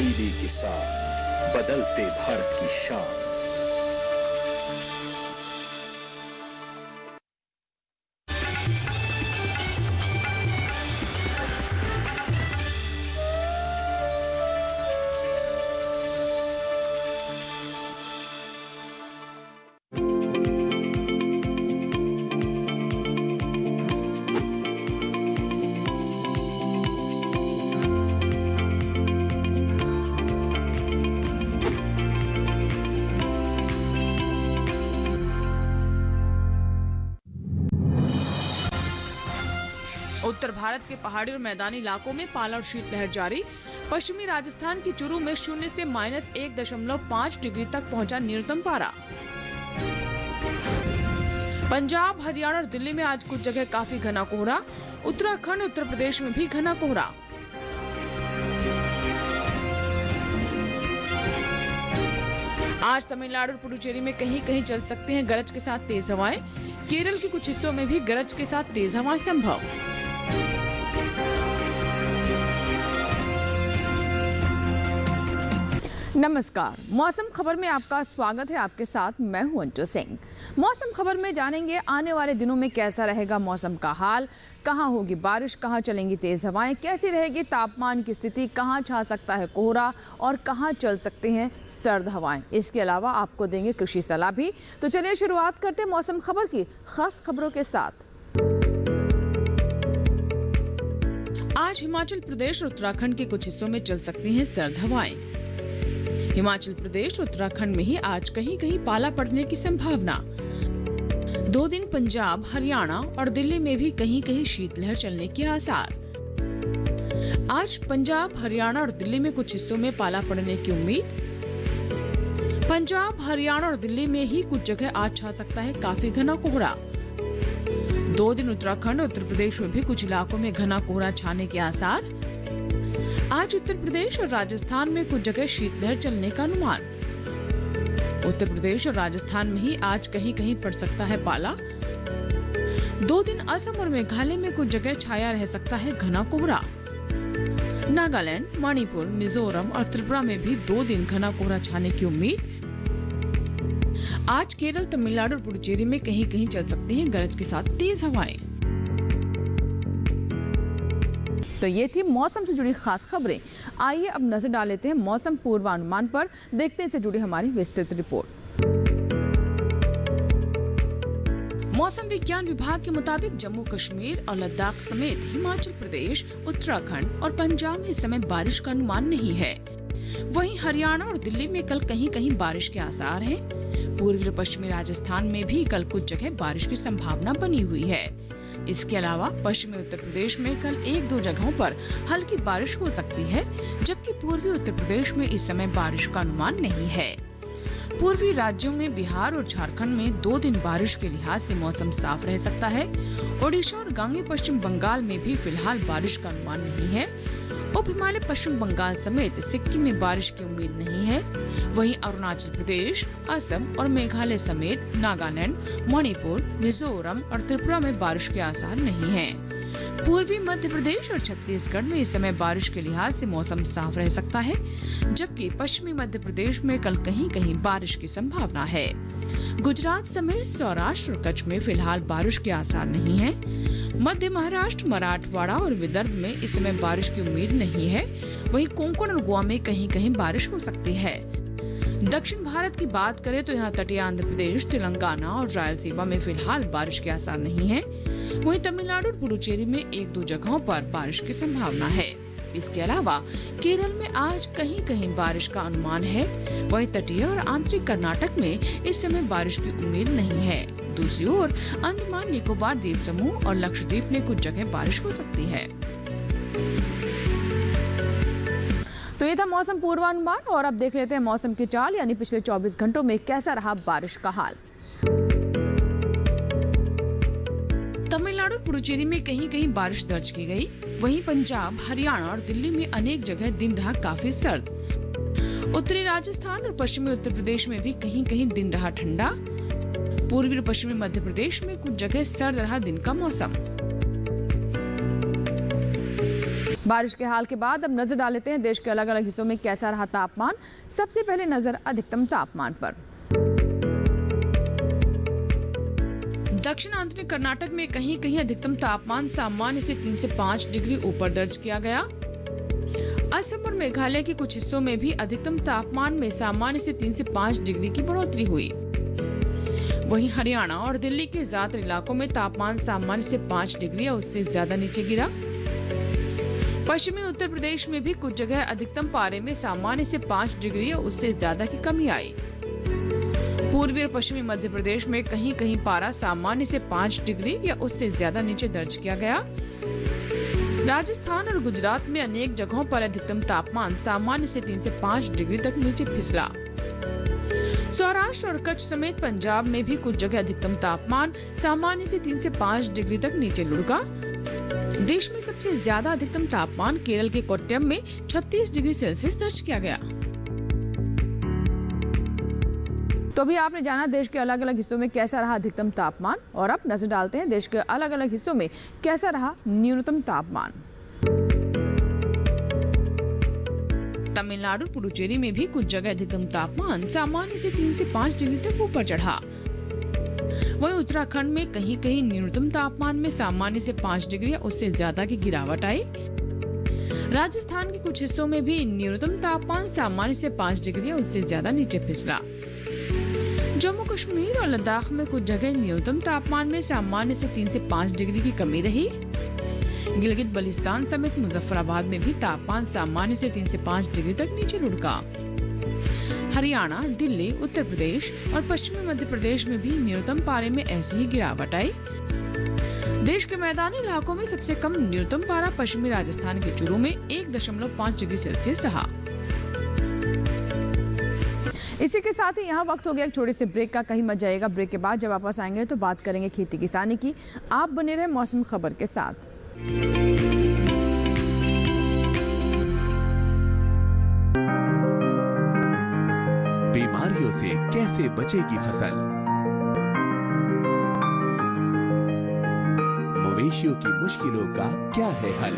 तब्दीली के साथ बदलते भारत की शान। उत्तर भारत के पहाड़ी और मैदानी इलाकों में पाला और शीतलहर जारी। पश्चिमी राजस्थान की चूरू में 0 से -1.5 डिग्री तक पहुंचा न्यूनतम पारा। पंजाब, हरियाणा और दिल्ली में आज कुछ जगह काफी घना कोहरा। उत्तराखंड, उत्तर प्रदेश में भी घना कोहरा। आज तमिलनाडु और पुडुचेरी में कहीं कहीं चल सकते हैं गरज के साथ तेज हवाएं। केरल के कुछ हिस्सों में भी गरज के साथ तेज हवाएं संभव। नमस्कार, मौसम खबर में आपका स्वागत है। आपके साथ मैं हूं अंजू सिंह। मौसम खबर में जानेंगे आने वाले दिनों में कैसा रहेगा मौसम का हाल, कहां होगी बारिश, कहां चलेंगी तेज हवाएं, कैसी रहेगी तापमान की स्थिति, कहां छा सकता है कोहरा और कहां चल सकते हैं सर्द हवाएं। इसके अलावा आपको देंगे कृषि सलाह भी। तो चलिए शुरुआत करते हैं मौसम खबर की खास खबरों के साथ। आज हिमाचल प्रदेश और उत्तराखंड के कुछ हिस्सों में चल सकती हैं सर्द हवाएं। हिमाचल प्रदेश और उत्तराखंड में ही आज कहीं कहीं पाला पड़ने की संभावना। 2 दिन पंजाब, हरियाणा और दिल्ली में भी कहीं कहीं शीतलहर चलने के आसार। आज पंजाब, हरियाणा और दिल्ली में कुछ हिस्सों में पाला पड़ने की उम्मीद। पंजाब, हरियाणा और दिल्ली में ही कुछ जगह आज छा सकता है काफी घना कोहरा। 2 दिन उत्तराखंड और उत्तर प्रदेश में भी कुछ इलाकों में घना कोहरा छाने के आसार। आज उत्तर प्रदेश और राजस्थान में कुछ जगह शीतलहर चलने का अनुमान। उत्तर प्रदेश और राजस्थान में ही आज कहीं कहीं पड़ सकता है पाला। 2 दिन असम और मेघालय में कुछ जगह छाया रह सकता है घना कोहरा। नागालैंड, मणिपुर, मिजोरम और त्रिपुरा में भी 2 दिन घना कोहरा छाने की उम्मीद। आज केरल, तमिलनाडु और पुडुचेरी में कहीं कहीं चल सकती हैं गरज के साथ तेज हवाएं। तो ये थी मौसम से जुड़ी खास खबरें। आइए अब नजर डाल लेते हैं मौसम पूर्वानुमान पर। देखते हैं इससे जुड़ी हमारी विस्तृत रिपोर्ट। मौसम विज्ञान विभाग के मुताबिक जम्मू कश्मीर और लद्दाख समेत हिमाचल प्रदेश, उत्तराखंड और पंजाब में इस समय बारिश का अनुमान नहीं है। वहीं हरियाणा और दिल्ली में कल कहीं कहीं बारिश के आसार हैं। पूर्वी और पश्चिमी राजस्थान में भी कल कुछ जगह बारिश की संभावना बनी हुई है। इसके अलावा पश्चिमी उत्तर प्रदेश में कल 1-2 जगहों पर हल्की बारिश हो सकती है, जबकि पूर्वी उत्तर प्रदेश में इस समय बारिश का अनुमान नहीं है। पूर्वी राज्यों में बिहार और झारखंड में 2 दिन बारिश के लिहाज से मौसम साफ रह सकता है। ओडिशा और गांगे पश्चिम बंगाल में भी फिलहाल बारिश का अनुमान नहीं है। उप हिमालय पश्चिम बंगाल समेत सिक्किम में बारिश की उम्मीद नहीं है। वहीं अरुणाचल प्रदेश, असम और मेघालय समेत नागालैंड, मणिपुर, मिजोरम और त्रिपुरा में बारिश के आसार नहीं हैं। पूर्वी मध्य प्रदेश और छत्तीसगढ़ में इस समय बारिश के लिहाज से मौसम साफ रह सकता है, जबकि पश्चिमी मध्य प्रदेश में कल कहीं कहीं बारिश की संभावना है। गुजरात समेत सौराष्ट्र और कच्छ में फिलहाल बारिश के आसार नहीं है। मध्य महाराष्ट्र, मराठवाड़ा और विदर्भ में इस समय बारिश की उम्मीद नहीं है। वहीं कोंकण और गोवा में कहीं कहीं बारिश हो सकती है। दक्षिण भारत की बात करें तो यहाँ तटीय आंध्र प्रदेश, तेलंगाना और रायलसीमा में फिलहाल बारिश के आसार नहीं है। वहीं तमिलनाडु और पुडुचेरी में 1-2 जगहों पर बारिश की संभावना है। इसके अलावा केरल में आज कहीं कहीं बारिश का अनुमान है। वहीं तटीय और आंतरिक कर्नाटक में इस समय बारिश की उम्मीद नहीं है। दूसरी ओर अंडमान निकोबार द्वीप समूह और लक्षद्वीप में कुछ जगह बारिश हो सकती है। तो ये था मौसम पूर्वानुमान और अब देख लेते हैं मौसम की चाल, यानी पिछले 24 घंटों में कैसा रहा बारिश का हाल। तमिलनाडु और पुडुचेरी में कहीं कहीं बारिश दर्ज की गई। वहीं पंजाब, हरियाणा और दिल्ली में अनेक जगह दिन रहा काफी सर्द। उत्तरी राजस्थान और पश्चिमी उत्तर प्रदेश में भी कहीं कहीं दिन रहा ठंडा। पूर्वी और पश्चिमी मध्य प्रदेश में कुछ जगह सर्द रहा दिन का मौसम। बारिश के हाल के बाद अब नजर डाल लेते हैं देश के अलग अलग हिस्सों में कैसा रहा तापमान। सबसे पहले नजर अधिकतम तापमान पर। दक्षिणांतरी कर्नाटक में कहीं कहीं अधिकतम तापमान सामान्य से 3 से 5 डिग्री ऊपर दर्ज किया गया। असम और मेघालय के कुछ हिस्सों में भी अधिकतम तापमान में सामान्य से 3 से 5 डिग्री की बढ़ोतरी हुई। वहीं हरियाणा और दिल्ली के ज्यादातर इलाकों में तापमान सामान्य से 5 डिग्री या उससे ज्यादा नीचे गिरा। पश्चिमी उत्तर प्रदेश में भी कुछ जगह अधिकतम पारे में सामान्य से 5 डिग्री या उससे ज्यादा की कमी आई। पूर्वी और पश्चिमी मध्य प्रदेश में कहीं कहीं पारा सामान्य से 5 डिग्री या उससे ज्यादा नीचे दर्ज किया गया। राजस्थान और गुजरात में अनेक जगहों पर अधिकतम तापमान सामान्य से 3 से 5 डिग्री तक नीचे फिसला। सौराष्ट्र और कच्छ समेत पंजाब में भी कुछ जगह अधिकतम तापमान सामान्य से 3 से 5 डिग्री तक नीचे लुढ़का। देश में सबसे ज्यादा अधिकतम तापमान केरल के कोट्टयम में 36 डिग्री सेल्सियस दर्ज किया गया। तो भी आपने जाना देश के अलग अलग हिस्सों में कैसा रहा अधिकतम तापमान, और अब नजर डालते हैं देश के अलग अलग हिस्सों में कैसा रहा न्यूनतम तापमान। तमिलनाडु पुडुचेरी में भी कुछ जगह अधिकतम तापमान सामान्य से 3 से 5 डिग्री तक ऊपर चढ़ा। वहीं उत्तराखंड में कहीं कहीं न्यूनतम तापमान में सामान्य से 5 डिग्री या उससे ज्यादा की गिरावट आई। राजस्थान के कुछ हिस्सों में भी न्यूनतम तापमान सामान्य से 5 डिग्री या उससे ज्यादा नीचे फिसला। जम्मू कश्मीर और लद्दाख में कुछ जगह न्यूनतम तापमान में सामान्य से 3 से 5 डिग्री की कमी रही। गिलगित बल्तिस्तान समेत मुजफ्फराबाद में भी तापमान सामान्य से 3 से 5 डिग्री तक नीचे लुढ़का। हरियाणा, दिल्ली, उत्तर प्रदेश और पश्चिमी मध्य प्रदेश में भी न्यूनतम पारे में ऐसी ही गिरावट आई। देश के मैदानी इलाकों में सबसे कम न्यूनतम पारा पश्चिमी राजस्थान के चूरू में 1.5 डिग्री सेल्सियस रहा। इसी के साथ ही यहाँ वक्त हो गया एक छोटे से ब्रेक का। कहीं मत जाइएगा। ब्रेक के बाद जब वापस आएंगे तो बात करेंगे खेती किसानी की। आप बने रहे मौसम खबर के साथ। बीमारियों से कैसे बचेगी फसल, मवेशियों की मुश्किलों का क्या है हल,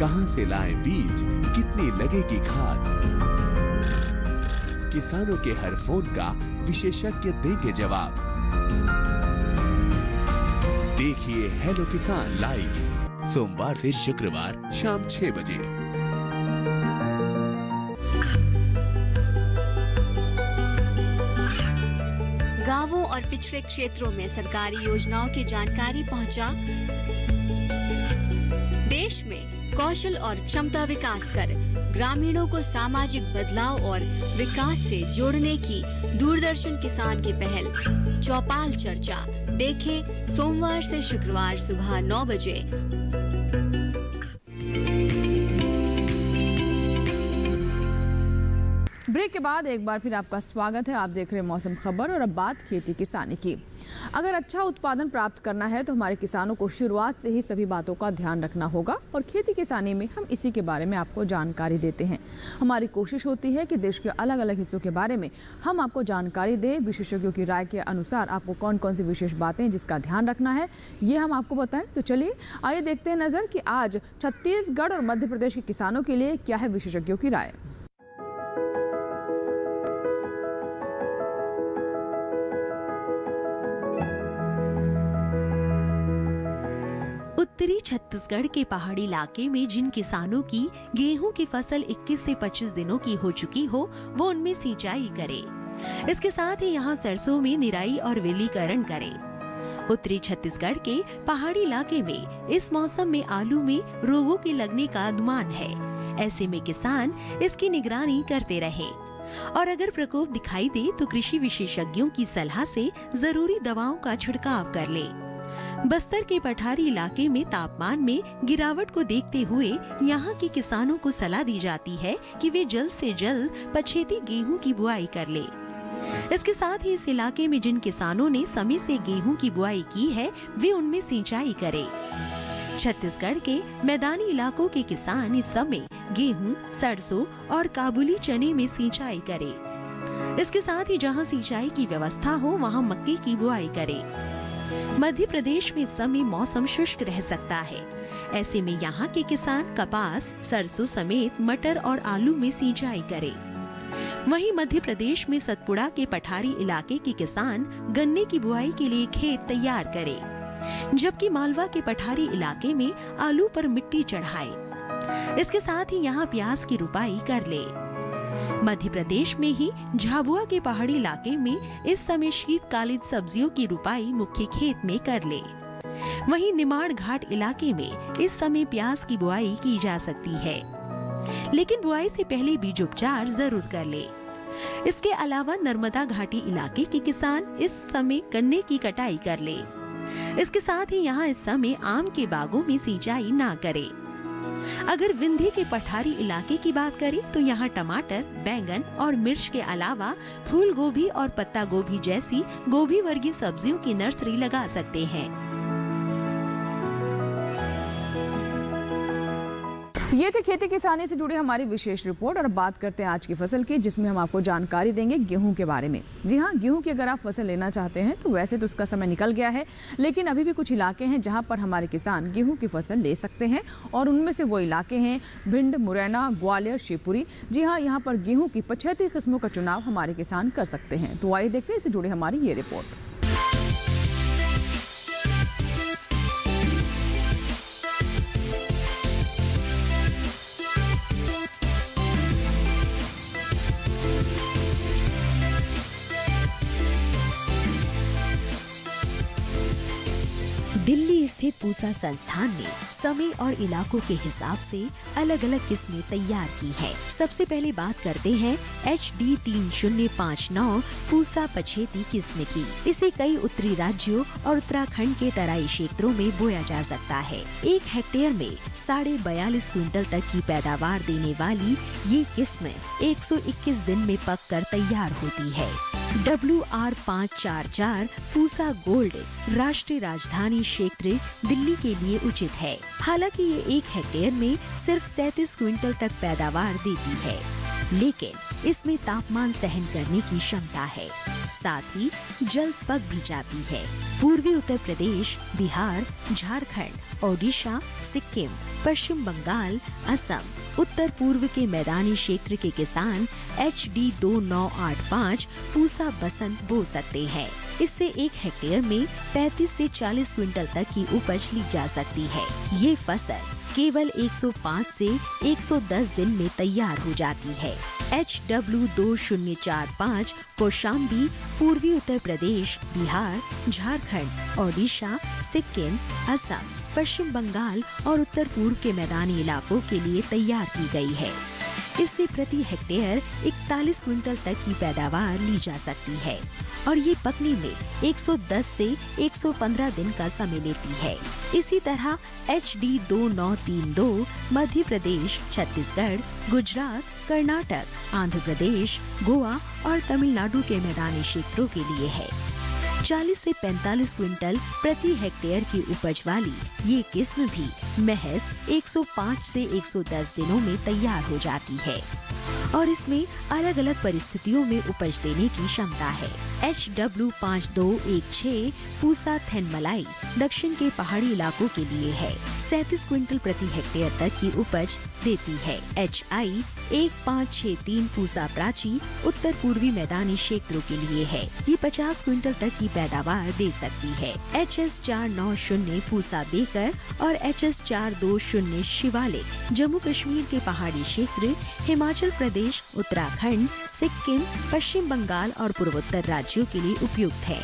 कहां से लाएं बीज, कितनी लगेगी खाद, किसानों के हर फोन का विशेषज्ञ देंगे जवाब। देखिए हेलो किसान लाइव सोमवार से शुक्रवार शाम 6 बजे। गांवों और पिछड़े क्षेत्रों में सरकारी योजनाओं की जानकारी पहुंचा। देश में कौशल और क्षमता विकास कर ग्रामीणों को सामाजिक बदलाव और विकास से जोड़ने की दूरदर्शन किसान की पहल चौपाल चर्चा देखें सोमवार से शुक्रवार सुबह 9 बजे। ब्रेक के बाद एक बार फिर आपका स्वागत है। आप देख रहे हैं मौसम खबर और अब बात खेती किसानी की। अगर अच्छा उत्पादन प्राप्त करना है तो हमारे किसानों को शुरुआत से ही सभी बातों का ध्यान रखना होगा और खेती किसानी में हम इसी के बारे में आपको जानकारी देते हैं। हमारी कोशिश होती है कि देश के अलग अलग हिस्सों के बारे में हम आपको जानकारी दें। विशेषज्ञों की राय के अनुसार आपको कौन कौन सी विशेष बातें जिसका ध्यान रखना है ये हम आपको बताएं। तो चलिए आइए देखते हैं नजर कि आज छत्तीसगढ़ और मध्य प्रदेश के किसानों के लिए क्या है विशेषज्ञों की राय। उत्तरी छत्तीसगढ़ के पहाड़ी इलाके में जिन किसानों की गेहूं की फसल 21 से 25 दिनों की हो चुकी हो वो उनमें सिंचाई करें। इसके साथ ही यहाँ सरसों में निराई और वेलीकरण करें। उत्तरी छत्तीसगढ़ के पहाड़ी इलाके में इस मौसम में आलू में रोगों के लगने का अनुमान है। ऐसे में किसान इसकी निगरानी करते रहें और अगर प्रकोप दिखाई दे तो कृषि विशेषज्ञों की सलाह से जरूरी दवाओं का छिड़काव कर लें। बस्तर के पठारी इलाके में तापमान में गिरावट को देखते हुए यहाँ के किसानों को सलाह दी जाती है कि वे जल्द से जल्द पछेती गेहूं की बुआई कर ले। इसके साथ ही इस इलाके में जिन किसानों ने समय से गेहूं की बुआई की है वे उनमें सिंचाई करें। छत्तीसगढ़ के मैदानी इलाकों के किसान इस समय गेहूं, सरसों और काबुली चने में सिंचाई करें। इसके साथ ही जहाँ सिंचाई की व्यवस्था हो वहाँ मक्के की बुआई करें। मध्य प्रदेश में इस समय मौसम शुष्क रह सकता है। ऐसे में यहाँ के किसान कपास, सरसों समेत मटर और आलू में सिंचाई करें। वहीं मध्य प्रदेश में सतपुड़ा के पठारी इलाके के किसान गन्ने की बुआई के लिए खेत तैयार करें, जबकि मालवा के पठारी इलाके में आलू पर मिट्टी चढ़ाए। इसके साथ ही यहाँ प्याज की रुपाई कर ले। मध्य प्रदेश में ही झाबुआ के पहाड़ी इलाके में इस समय शीतकालीन सब्जियों की रुपाई मुख्य खेत में कर ले। वहीं निमाड़ घाट इलाके में इस समय प्याज की बुआई की जा सकती है, लेकिन बुआई से पहले बीज उपचार जरूर कर ले। इसके अलावा नर्मदा घाटी इलाके के किसान इस समय गन्ने की कटाई कर ले। इसके साथ ही यहाँ इस समय आम के बागों में सिंचाई ना करे। अगर विंध्य के पठारी इलाके की बात करें तो यहाँ टमाटर, बैंगन और मिर्च के अलावा फूल गोभी और पत्ता गोभी जैसी गोभी वर्गीय सब्जियों की नर्सरी लगा सकते हैं। ये थे खेती किसानी से जुड़ी हमारी विशेष रिपोर्ट। और अब बात करते हैं आज की फसल की, जिसमें हम आपको जानकारी देंगे गेहूं के बारे में। जी हाँ, गेहूं की अगर आप फसल लेना चाहते हैं तो वैसे तो उसका समय निकल गया है, लेकिन अभी भी कुछ इलाके हैं जहां पर हमारे किसान गेहूं की फसल ले सकते हैं। और उनमें से वो इलाके हैं भिंड, मुरैना, ग्वालियर, शिवपुरी। जी हाँ, यहाँ पर गेहूँ की 75 किस्मों का चुनाव हमारे किसान कर सकते हैं। तो आइए देखते हैं इससे जुड़ी हमारी ये रिपोर्ट। दिल्ली स्थित पूसा संस्थान ने समय और इलाकों के हिसाब से अलग अलग किस्में तैयार की हैं। सबसे पहले बात करते हैं HD 3059 पूसा पछेती किस्म की। इसे कई उत्तरी राज्यों और उत्तराखंड के तराई क्षेत्रों में बोया जा सकता है। 1 हेक्टेयर में 42.5 क्विंटल तक की पैदावार देने वाली ये किस्म 121 दिन में पककर तैयार होती है। WR 544 पूसा गोल्ड राष्ट्रीय राजधानी क्षेत्र दिल्ली के लिए उचित है। हालांकि ये 1 हेक्टेयर में सिर्फ 37 क्विंटल तक पैदावार देती है, लेकिन इसमें तापमान सहन करने की क्षमता है, साथ ही जल्द पक भी जाती है। पूर्वी उत्तर प्रदेश, बिहार, झारखंड, ओडिशा, सिक्किम, पश्चिम बंगाल, असम, उत्तर पूर्व के मैदानी क्षेत्र के किसान HD 2985 पूसा बसंत बो सकते हैं। इससे 1 हेक्टेयर में 35 से 40 क्विंटल तक की उपज ली जा सकती है। ये फसल केवल 105 से 110 दिन में तैयार हो जाती है। HW 2045 कौशाम्बी पूर्वी उत्तर प्रदेश, बिहार, झारखंड, ओडिशा, सिक्किम, असम, पश्चिम बंगाल और उत्तर पूर्व के मैदानी इलाकों के लिए तैयार की गई है। इससे प्रति हेक्टेयर 41 क्विंटल तक की पैदावार ली जा सकती है और ये पकने में 110 से 115 दिन का समय लेती है। इसी तरह HD 2932 मध्य प्रदेश, छत्तीसगढ़, गुजरात, कर्नाटक, आंध्र प्रदेश, गोवा और तमिलनाडु के मैदानी क्षेत्रों के लिए है। 40 से 45 क्विंटल प्रति हेक्टेयर की उपज वाली ये किस्म भी महज 105 से 110 दिनों में तैयार हो जाती है और इसमें अलग अलग परिस्थितियों में उपज देने की क्षमता है। HW 5216 पूसा थेनमलाई दक्षिण के पहाड़ी इलाकों के लिए है। 37 क्विंटल प्रति हेक्टेयर तक की उपज देती है। HI 1563 पूसा प्राची उत्तर पूर्वी मैदानी क्षेत्रों के लिए है। ये 50 क्विंटल तक की पैदावार दे सकती है। HS 490 पूसा बेकर और HS 420 शिवालिक जम्मू कश्मीर के पहाड़ी क्षेत्र, हिमाचल प्रदेश, उत्तराखंड, सिक्किम, पश्चिम बंगाल और पूर्वोत्तर राज्यों के लिए उपयुक्त है।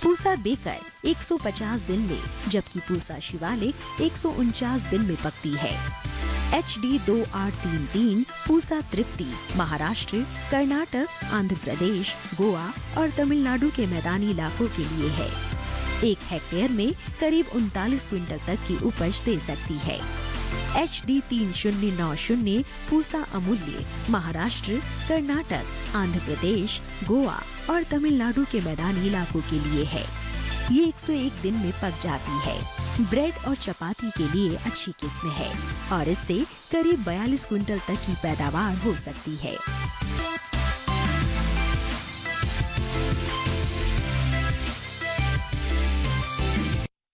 पूसा बेकर 150 दिन में, जबकि पूसा शिवालिक 149 दिन में पकती है। HD 2833 पूसा तृप्ति महाराष्ट्र, कर्नाटक, आंध्र प्रदेश, गोवा और तमिलनाडु के मैदानी इलाकों के लिए है। 1 हेक्टेयर में करीब 39 क्विंटल तक की उपज दे सकती है। HD 3090 पूसा अमूल्य महाराष्ट्र, कर्नाटक, आंध्र प्रदेश, गोवा और तमिलनाडु के मैदानी इलाकों के लिए है। ये 101 दिन में पक जाती है। ब्रेड और चपाती के लिए अच्छी किस्म है और इससे करीब 42 क्विंटल तक की पैदावार हो सकती है।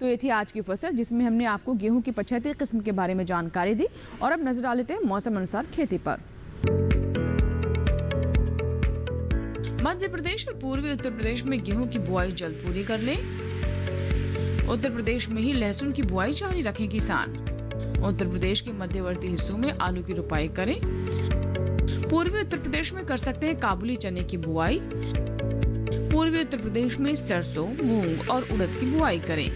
तो ये थी आज की फसल, जिसमें हमने आपको गेहूं की 75 किस्म के बारे में जानकारी दी। और अब नजर डाल लेते हैं मौसम अनुसार खेती पर। मध्य प्रदेश और पूर्वी उत्तर प्रदेश में गेहूं की बुआई जल्द पूरी कर लें। उत्तर प्रदेश में ही लहसुन की बुआई जारी रखें किसान। उत्तर प्रदेश के मध्यवर्ती हिस्सों में आलू की रोपाई करें। पूर्वी उत्तर प्रदेश में कर सकते हैं काबुली चने की बुआई। पूर्वी उत्तर प्रदेश में सरसों, मूंग और उड़द की बुआई करें।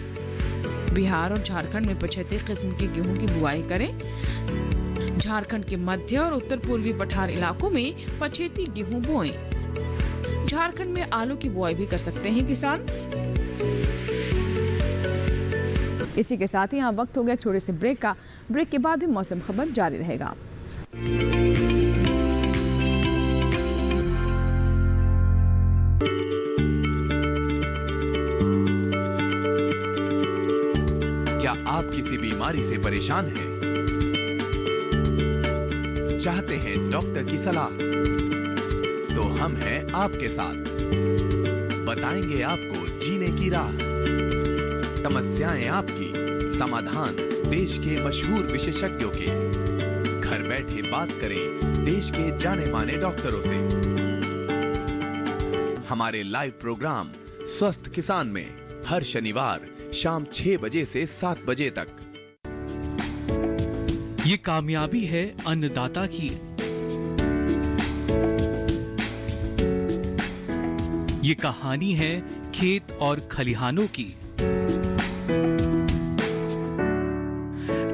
बिहार और झारखंड में 75 किस्म के गेहूं की बुआई करें। झारखंड के मध्य और उत्तर पूर्वी पठार इलाकों में 75 गेहूं बोएं। झारखंड में आलू की बुआई भी कर सकते हैं किसान। इसी के साथ ही यहाँ वक्त हो गया एक छोटे से ब्रेक का। ब्रेक के बाद भी मौसम खबर जारी रहेगा। क्या आप किसी बीमारी से परेशान हैं? चाहते हैं डॉक्टर की सलाह? तो हम हैं आपके साथ। बताएंगे आपको जीने की राह। समस्याएं आपकी, समाधान देश के मशहूर विशेषज्ञों के। घर बैठे बात करें देश के जाने माने डॉक्टरों से। हमारे लाइव प्रोग्राम स्वस्थ किसान में हर शनिवार शाम 6 बजे से 7 बजे तक। ये कामयाबी है अन्नदाता की। ये कहानी है खेत और खलिहानों की।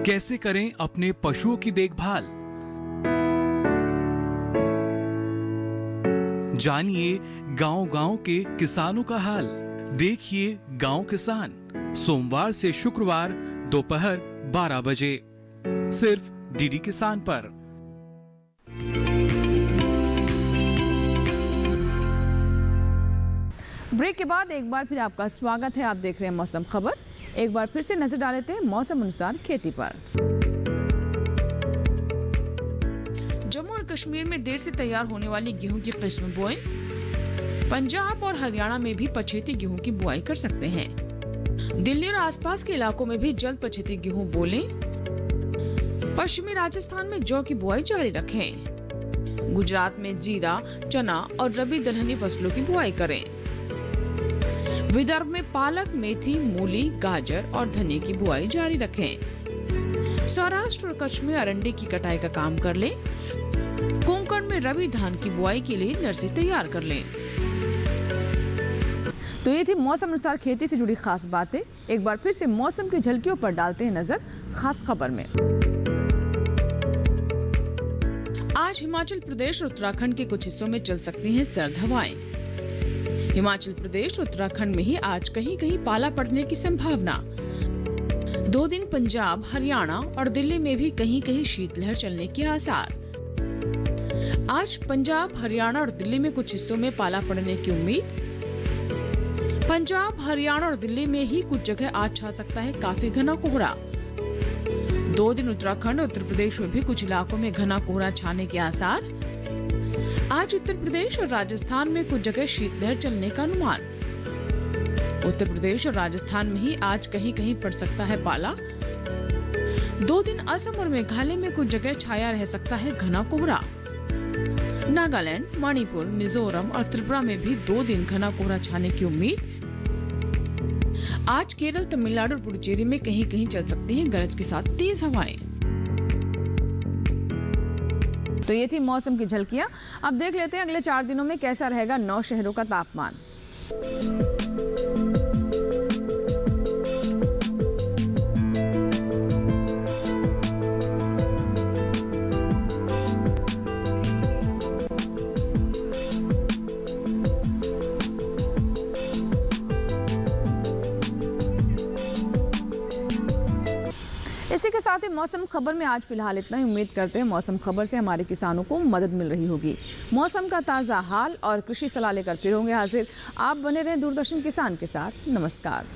कैसे करें अपने पशुओं की देखभाल, जानिए गांव-गांव के किसानों का हाल। देखिए गांव किसान, सोमवार से शुक्रवार दोपहर 12 बजे सिर्फ डीडी किसान पर। ब्रेक के बाद एक बार फिर आपका स्वागत है। आप देख रहे हैं मौसम खबर। एक बार फिर से नजर डाल लेते हैं मौसम अनुसार खेती पर। जम्मू और कश्मीर में देर से तैयार होने वाली गेहूं की किस्म बोएं। पंजाब और हरियाणा में भी 75 गेहूं की बुआई कर सकते हैं। दिल्ली और आसपास के इलाकों में भी जल्द 75 गेहूं बो लें। पश्चिमी राजस्थान में जौ की बुआई जारी रखें। गुजरात में जीरा, चना और रबी दलहनी फसलों की बुआई करें। विदर्भ में पालक, मेथी, मूली, गाजर और धनिया की बुआई जारी रखें। सौराष्ट्र और कच्छ में अरंडी की कटाई का काम कर लें। कोंकण में रबी धान की बुआई के लिए नर्सरी तैयार कर लें। तो ये थी मौसम अनुसार खेती से जुड़ी खास बातें। एक बार फिर से मौसम की झलकियों पर डालते हैं नजर खास खबर में। आज हिमाचल प्रदेश और उत्तराखंड के कुछ हिस्सों में चल सकती हैं सर्द हवाएं। हिमाचल प्रदेश और उत्तराखंड में ही आज कहीं कहीं पाला पड़ने की संभावना। 2 दिन पंजाब, हरियाणा और दिल्ली में भी कहीं कहीं शीतलहर चलने के आसार। आज पंजाब, हरियाणा और दिल्ली में कुछ हिस्सों में पाला पड़ने की उम्मीद। पंजाब, हरियाणा और दिल्ली में ही कुछ जगह आज छा सकता है काफी घना कोहरा। 2 दिन उत्तराखंड और उत्तर प्रदेश में भी कुछ इलाकों में घना कोहरा छाने के आसार। आज उत्तर प्रदेश और राजस्थान में कुछ जगह शीतलहर चलने का अनुमान। उत्तर प्रदेश और राजस्थान में ही आज कहीं कहीं पड़ सकता है पाला। 2 दिन असम और मेघालय में कुछ जगह छाया रह सकता है घना कोहरा। नागालैंड, मणिपुर, मिजोरम और त्रिपुरा में भी 2 दिन घना कोहरा छाने की उम्मीद। आज केरल, तमिलनाडु और पुडुचेरी में कहीं कहीं चल सकती है गरज के साथ तेज हवाएं। तो ये थी मौसम की झलकियां। अब देख लेते हैं अगले 4 दिनों में कैसा रहेगा 9 शहरों का तापमान। इसी के साथ ही मौसम खबर में आज फिलहाल इतना ही। उम्मीद करते हैं मौसम खबर से हमारे किसानों को मदद मिल रही होगी। मौसम का ताज़ा हाल और कृषि सलाह लेकर फिर होंगे हाजिर। आप बने रहें दूरदर्शन किसान के साथ। नमस्कार।